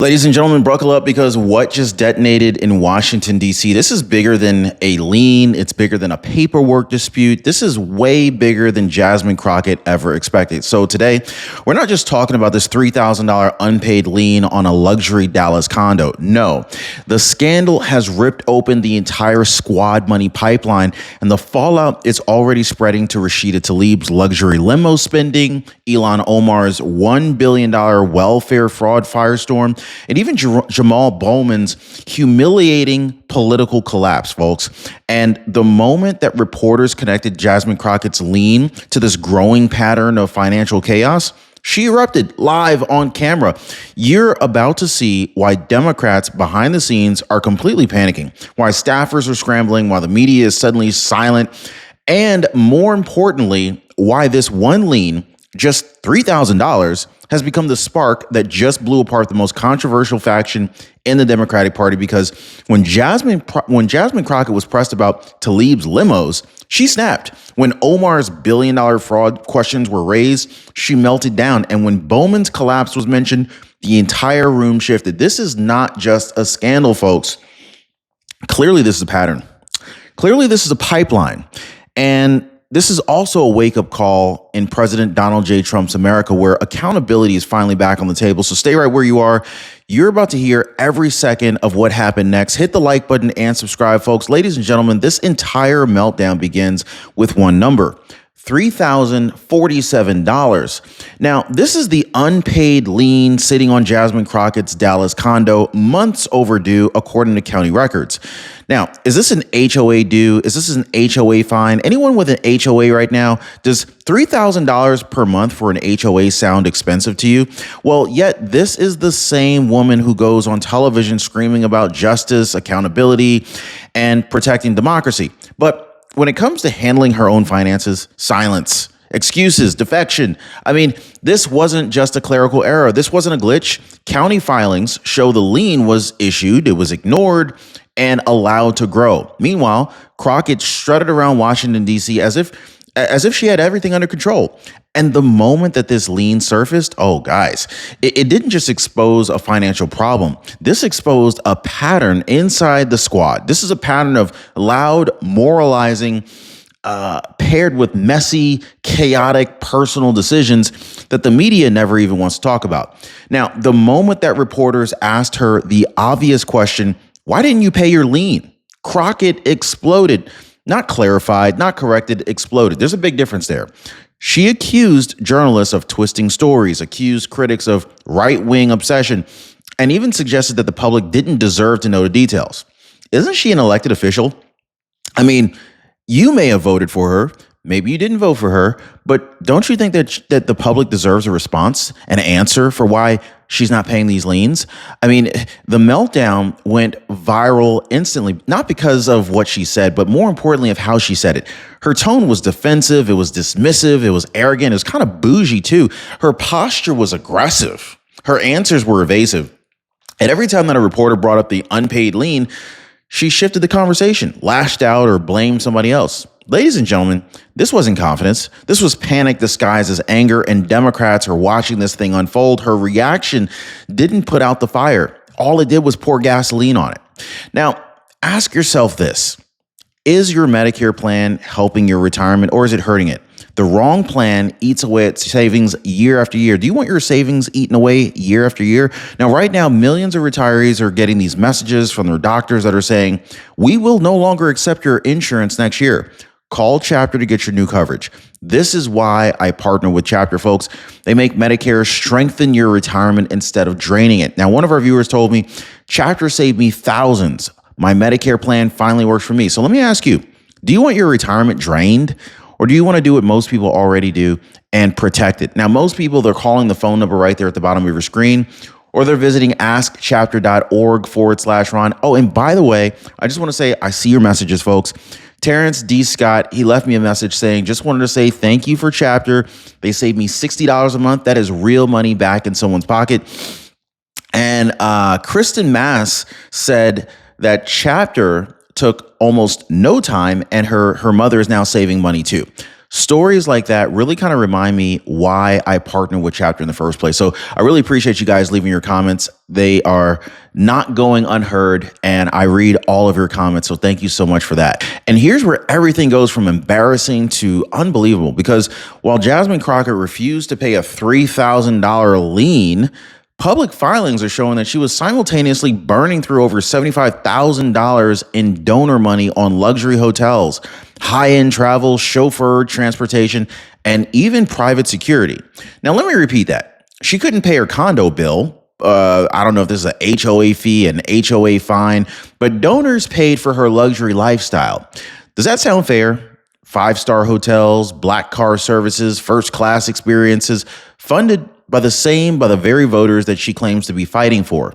Ladies and gentlemen, buckle up because what just detonated in Washington, D.C., this is bigger than a lien. It's bigger than a paperwork dispute. This is way bigger than Jasmine Crockett ever expected. So today, we're not just talking about this $3,000 unpaid lien on a luxury Dallas condo. No, the scandal has ripped open the entire squad money pipeline, and the fallout is already spreading to Rashida Talib's luxury limo spending, Ilhan Omar's $1 billion welfare fraud firestorm, and even Jamal Bowman's humiliating political collapse, folks. And the moment that reporters connected Jasmine Crockett's lien to this growing pattern of financial chaos, she erupted live on camera. You're about to see why Democrats behind the scenes are completely panicking, why staffers are scrambling, why the media is suddenly silent, and more importantly, why this one lien, just $3,000, has become the spark that just blew apart the most controversial faction in the Democratic Party. Because when Jasmine Crockett was pressed about Talib's limos, she snapped. When Omar's billion-dollar fraud questions were raised, she melted down. And when Bowman's collapse was mentioned, the entire room shifted. This is not just a scandal, folks. Clearly, this is a pattern. Clearly, this is a pipeline. And this is also a wake-up call in President Donald J. Trump's America, where accountability is finally back on the table. So stay right where you are. You're about to hear every second of what happened next. Hit the like button and subscribe, folks. Ladies and gentlemen, this entire meltdown begins with one number: $3,047. Now, this is the unpaid lien sitting on Jasmine Crockett's Dallas condo, months overdue, according to county records. Now, is this an HOA due? Is this an HOA fine? Anyone with an HOA right now, does $3,000 per month for an HOA sound expensive to you? Well, yet this is the same woman who goes on television screaming about justice, accountability, and protecting democracy. But when it comes to handling her own finances, silence, excuses, defection. I mean, this wasn't just a clerical error. This wasn't a glitch. County filings show the lien was issued, it was ignored, and allowed to grow. Meanwhile, Crockett strutted around Washington, D.C. as if she had everything under control. And the moment that this lien surfaced, oh, guys, it didn't just expose a financial problem. This exposed a pattern inside the squad. This is a pattern of loud moralizing, paired with messy, chaotic personal decisions that the media never even wants to talk about. Now, the moment that reporters asked her the obvious question, why didn't you pay your lien? Crockett exploded. Not clarified, not corrected, exploded. There's a big difference there. She accused journalists of twisting stories, accused critics of right-wing obsession, and even suggested that the public didn't deserve to know the details. Isn't she an elected official? I mean, you may have voted for her. Maybe you didn't vote for her, but don't you think that the public deserves a response, an answer for why she's not paying these liens? I mean, the meltdown went viral instantly, not because of what she said, but more importantly of how she said it. Her tone was defensive, it was dismissive, it was arrogant, it was kind of bougie too. Her posture was aggressive. Her answers were evasive. And every time that a reporter brought up the unpaid lien, she shifted the conversation, lashed out, or blamed somebody else. Ladies and gentlemen, this wasn't confidence. This was panic disguised as anger, and Democrats are watching this thing unfold. Her reaction didn't put out the fire. All it did was pour gasoline on it. Now, ask yourself this. Is your Medicare plan helping your retirement, or is it hurting it? The wrong plan eats away at savings year after year. Do you want your savings eaten away year after year? Now, right now, millions of retirees are getting these messages from their doctors that are saying, we will no longer accept your insurance next year. Call Chapter to get your new coverage. This is why I partner with Chapter, folks. They make Medicare strengthen your retirement instead of draining it. Now, one of our viewers told me, Chapter saved me thousands. My Medicare plan finally works for me. So let me ask you, do you want your retirement drained? Or do you want to do what most people already do and protect it? Now, most people, they're calling the phone number right there at the bottom of your screen, or they're visiting askchapter.org/Ron. Oh, and by the way, I just want to say, I see your messages, folks. Terrence D. Scott, he left me a message saying, just wanted to say thank you for Chapter. They saved me $60 a month. That is real money back in someone's pocket. And Kristen Mass said that Chapter took almost no time, and her mother is now saving money too. Stories like that really kind of remind me why I partnered with Chapter in the first place. So I really appreciate you guys leaving your comments. They are not going unheard, and I read all of your comments. So thank you so much for that. And here's where everything goes from embarrassing to unbelievable, because while Jasmine Crockett refused to pay a $3,000 lien, public filings are showing that she was simultaneously burning through over $75,000 in donor money on luxury hotels, high-end travel, chauffeur transportation, and even private security. Now, let me repeat that. She couldn't pay her condo bill. I don't know if this is an HOA fee, an HOA fine, but donors paid for her luxury lifestyle. Does that sound fair? Five-star hotels, black car services, first-class experiences, funded by the very voters that she claims to be fighting for.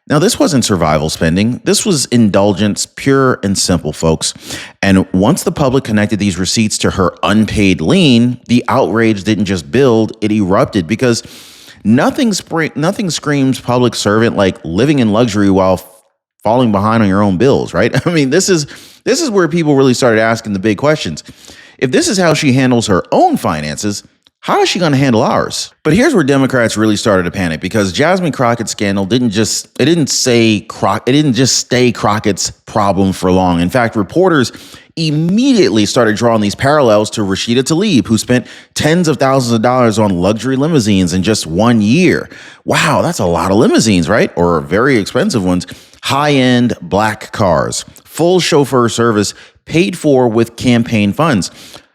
Now, this wasn't survival spending. This was indulgence, pure and simple, folks. And once the public connected these receipts to her unpaid lien, the outrage didn't just build, it erupted, because nothing screams public servant like living in luxury while falling behind on your own bills, right? I mean, this is where people really started asking the big questions. If this is how she handles her own finances, how is she going to handle ours? But here's where Democrats really started to panic, because Jasmine Crockett's scandal didn't just stay Crockett's problem for long. In fact, reporters immediately started drawing these parallels to Rashida Talib, who spent tens of thousands of dollars on luxury limousines in just 1 year. Wow, that's a lot of limousines, right? Or very expensive ones. High-end black cars, full chauffeur service paid for with campaign funds.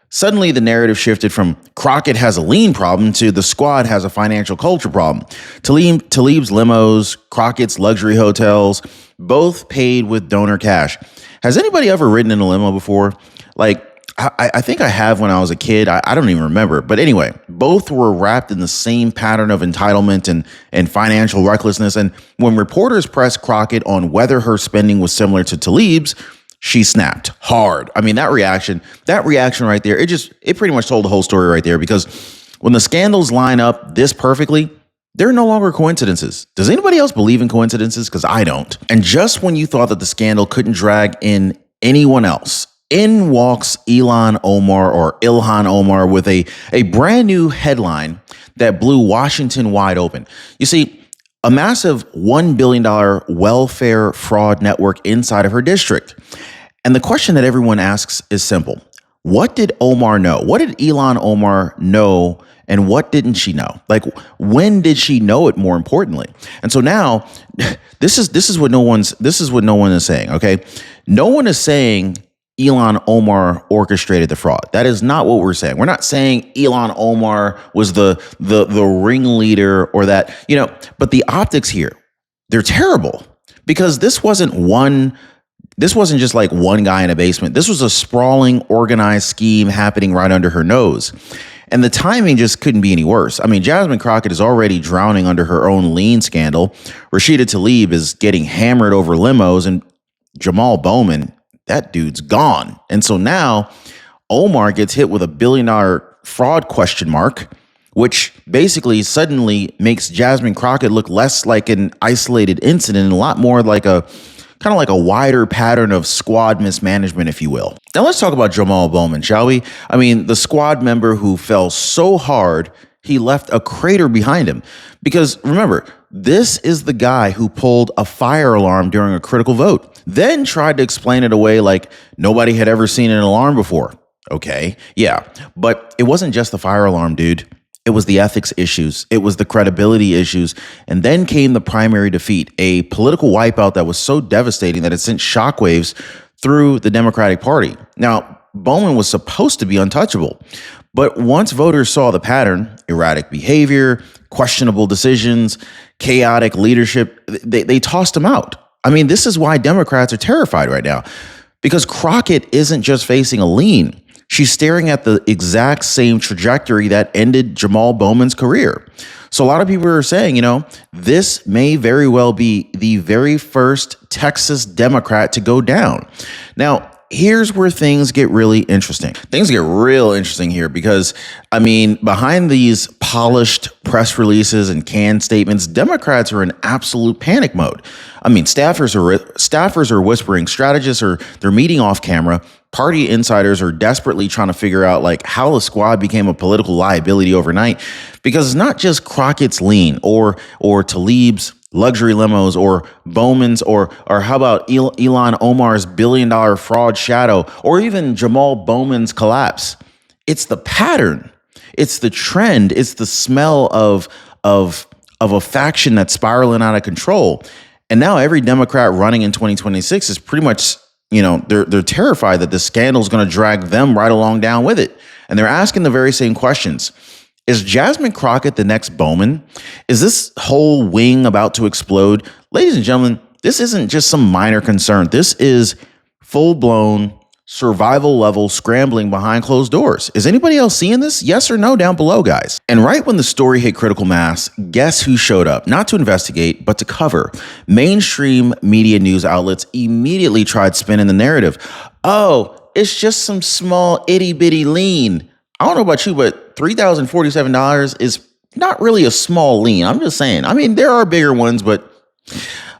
Suddenly, the narrative shifted from Crockett has a lien problem to the squad has a financial culture problem. Talib's limos, Crockett's luxury hotels, both paid with donor cash. Has anybody ever ridden in a limo before? Like, I think I have when I was a kid. I don't even remember. But anyway, both were wrapped in the same pattern of entitlement and financial recklessness. And when reporters pressed Crockett on whether her spending was similar to Talib's, she snapped hard. I mean, that reaction right there, it pretty much told the whole story right there, because when the scandals line up this perfectly, they're no longer coincidences. Does anybody else believe in coincidences? Because I don't. And just when you thought that the scandal couldn't drag in anyone else, in walks Ilhan Omar with a brand new headline that blew Washington wide open. You see, a massive $1 billion welfare fraud network inside of her district. And the question that everyone asks is simple. What did Omar know? What did Ilhan Omar know, and what didn't she know? Like, when did she know it, more importantly? And so now this is what no one is saying, okay? No one is saying Ilhan Omar orchestrated the fraud. That is not what we're saying. We're not saying Ilhan Omar was the ringleader, or that, but the optics here, they're terrible, because this wasn't just like one guy in a basement. This was a sprawling, organized scheme happening right under her nose. And the timing just couldn't be any worse. I mean, Jasmine Crockett is already drowning under her own lien scandal. Rashida Talib is getting hammered over limos, and Bowman, that dude's gone. And so now Omar gets hit with $1 billion fraud question mark, which basically suddenly makes Jasmine Crockett look less like an isolated incident and a lot more like a kind of like a wider pattern of squad mismanagement, if you will. Now let's talk about Bowman, shall we? I mean, the squad member who fell so hard, he left a crater behind him. Because remember, this is the guy who pulled a fire alarm during a critical vote, then tried to explain it away like nobody had ever seen an alarm before. Okay, yeah, but it wasn't just the fire alarm, dude. It was the ethics issues. It was the credibility issues. And then came the primary defeat, a political wipeout that was so devastating that it sent shockwaves through the Democratic Party. Now, Bowman was supposed to be untouchable. But once voters saw the pattern, erratic behavior, questionable decisions, chaotic leadership, they tossed him out. I mean, this is why Democrats are terrified right now, because Crockett isn't just facing a lien. She's staring at the exact same trajectory that ended Bowman's career. So a lot of people are saying, this may very well be the very first Texas Democrat to go down. Now, here's where things get really interesting. Things get real interesting here because, I mean, behind these polished press releases and canned statements, Democrats are in absolute panic mode. I mean, staffers are whispering, they're meeting off camera. Party insiders are desperately trying to figure out like how the squad became a political liability overnight, because it's not just Crockett's lien or Talib's luxury limos or Bowman's or how about Ilhan Omar's $1 billion fraud shadow or even Jamal Bowman's collapse. It's the pattern. It's the trend. It's the smell of a faction that's spiraling out of control. And now every Democrat running in 2026 is pretty much, they're terrified that the scandal is going to drag them right along down with it. And they're asking the very same questions. Is Jasmine Crockett the next Bowman? Is this whole wing about to explode? Ladies and gentlemen, this isn't just some minor concern. This is full-blown survival level scrambling behind closed doors. Is anybody else seeing this? Yes or no down below, guys. And right when the story hit critical mass, guess who showed up? Not to investigate, but to cover. Mainstream media news outlets immediately tried spinning the narrative. Oh, it's just some small itty bitty lien. I don't know about you, but $3,047 is not really a small lien. I'm just saying. I mean, there are bigger ones, but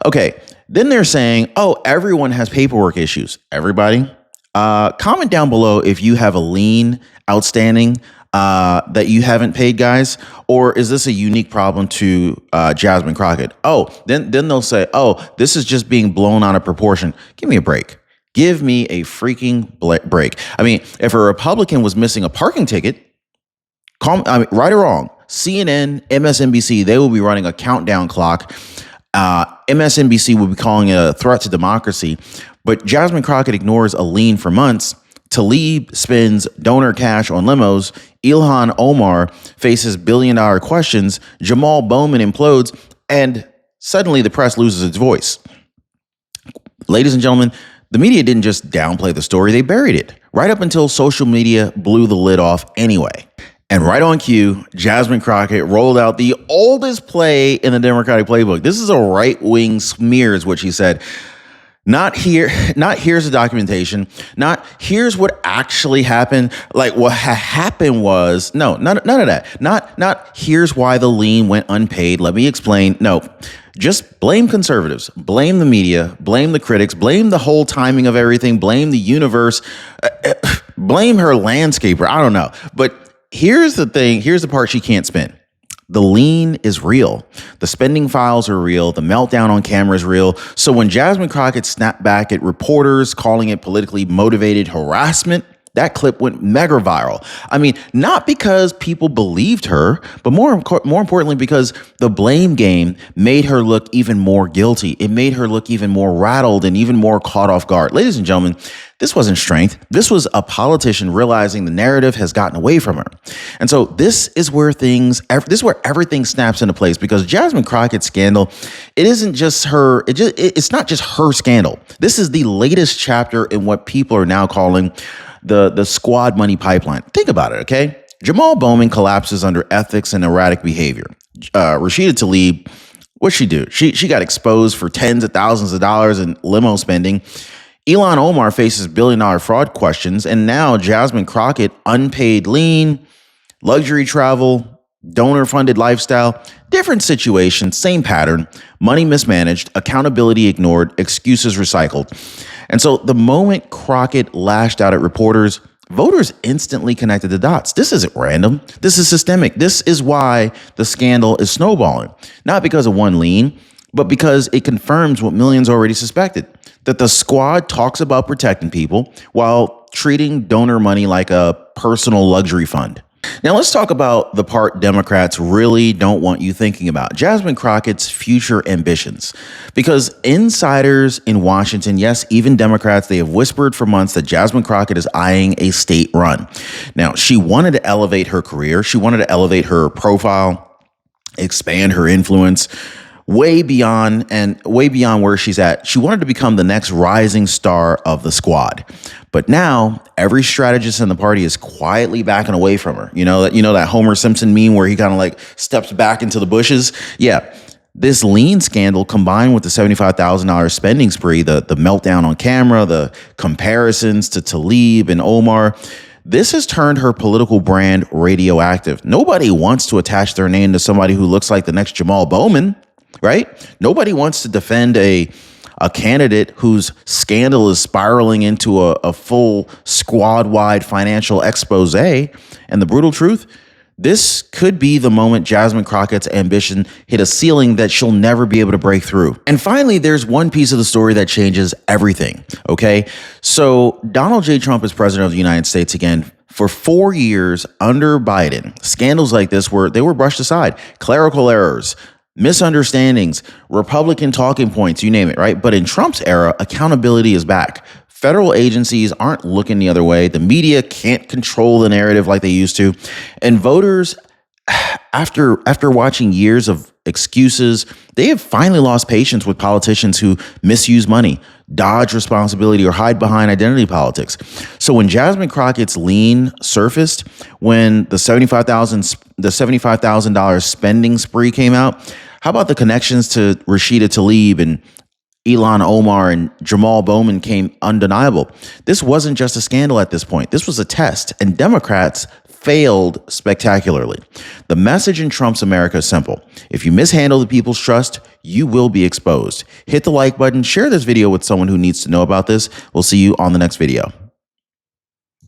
okay. Then they're saying, oh, everyone has paperwork issues. Everybody? Comment down below if you have a lien outstanding that you haven't paid, guys, or is this a unique problem to Jasmine Crockett? Oh, then they'll say, oh, this is just being blown out of proportion. Give me a break. Give me a freaking break. I mean, if a Republican was missing a parking ticket, right or wrong, CNN, MSNBC, they will be running a countdown clock. MSNBC will be calling it a threat to democracy. But Jasmine Crockett ignores a lien for months. Talib spends donor cash on limos. Ilhan Omar faces billion-dollar questions. Jamal Bowman implodes. And suddenly the press loses its voice. Ladies and gentlemen, the media didn't just downplay the story. They buried it right up until social media blew the lid off anyway. And right on cue, Jasmine Crockett rolled out the oldest play in the Democratic playbook. This is a right-wing smear, is what she said. Not here's the documentation. Not here's what actually happened. Like what happened was, no, none of that. Not here's why the lien went unpaid. Let me explain. No, just blame conservatives, blame the media, blame the critics, blame the whole timing of everything, blame the universe, blame her landscaper. I don't know. But here's the thing. Here's the part she can't spin. The lien is real. The spending files are real. The meltdown on camera is real. So when Jasmine Crockett snapped back at reporters calling it politically motivated harassment, that clip went mega viral. I mean, not because people believed her, but more importantly, because the blame game made her look even more guilty. It made her look even more rattled and even more caught off guard. Ladies and gentlemen, this wasn't strength. This was a politician realizing the narrative has gotten away from her. And so this is where everything snaps into place, because Jasmine Crockett's scandal, it isn't just her. It's not just her scandal. This is the latest chapter in what people are now calling the squad money pipeline. Think about it, okay? Jamal Bowman collapses under ethics and erratic behavior. Rashida Talib, what'd she do? She got exposed for tens of thousands of dollars in limo spending. Ilhan Omar faces billion-dollar fraud questions. And now Jasmine Crockett, unpaid lien, luxury travel, donor-funded lifestyle, different situation, same pattern, money mismanaged, accountability ignored, excuses recycled. And so the moment Crockett lashed out at reporters, voters instantly connected the dots. This isn't random. This is systemic. This is why the scandal is snowballing. Not because of one lien, but because it confirms what millions already suspected, that the squad talks about protecting people while treating donor money like a personal luxury fund. Now let's talk about the part Democrats really don't want you thinking about: Jasmine Crockett's future ambitions. Because insiders in Washington, yes, even Democrats, they have whispered for months that Jasmine Crockett is eyeing a state run. Now, she wanted to elevate her career. She wanted to elevate her profile, expand her influence way beyond where she's at. She wanted to become the next rising star of the squad. But now every strategist in the party is quietly backing away from her. You know that Homer Simpson meme where he kind of like steps back into the bushes. Yeah. This lien scandal combined with the $75,000 spending spree, the meltdown on camera, the comparisons to Talib and Omar, this has turned her political brand radioactive. Nobody wants to attach their name to somebody who looks like the next Jamal Bowman, right? Nobody wants to defend a candidate whose scandal is spiraling into a full squad-wide financial expose. And the brutal truth, this could be the moment Jasmine Crockett's ambition hit a ceiling that she'll never be able to break through. And finally, there's one piece of the story that changes everything, okay? So Donald J. Trump is president of the United States again. For 4 years under Biden, scandals like this were brushed aside. Clerical errors, misunderstandings, Republican talking points, you name it, right? But in Trump's era, accountability is back. Federal agencies aren't looking the other way. The media can't control the narrative like they used to. And voters, after watching years of excuses, they have finally lost patience with politicians who misuse money, dodge responsibility, or hide behind identity politics. So when Jasmine Crockett's lien surfaced, when the $75,000 spending spree came out, how about the connections to Rashida Talib and Ilhan, Omar, and Jamal Bowman came undeniable? This wasn't just a scandal at this point. This was a test, and Democrats failed spectacularly. The message in Trump's America is simple. If you mishandle the people's trust, you will be exposed. Hit the like button, share this video with someone who needs to know about this. We'll see you on the next video.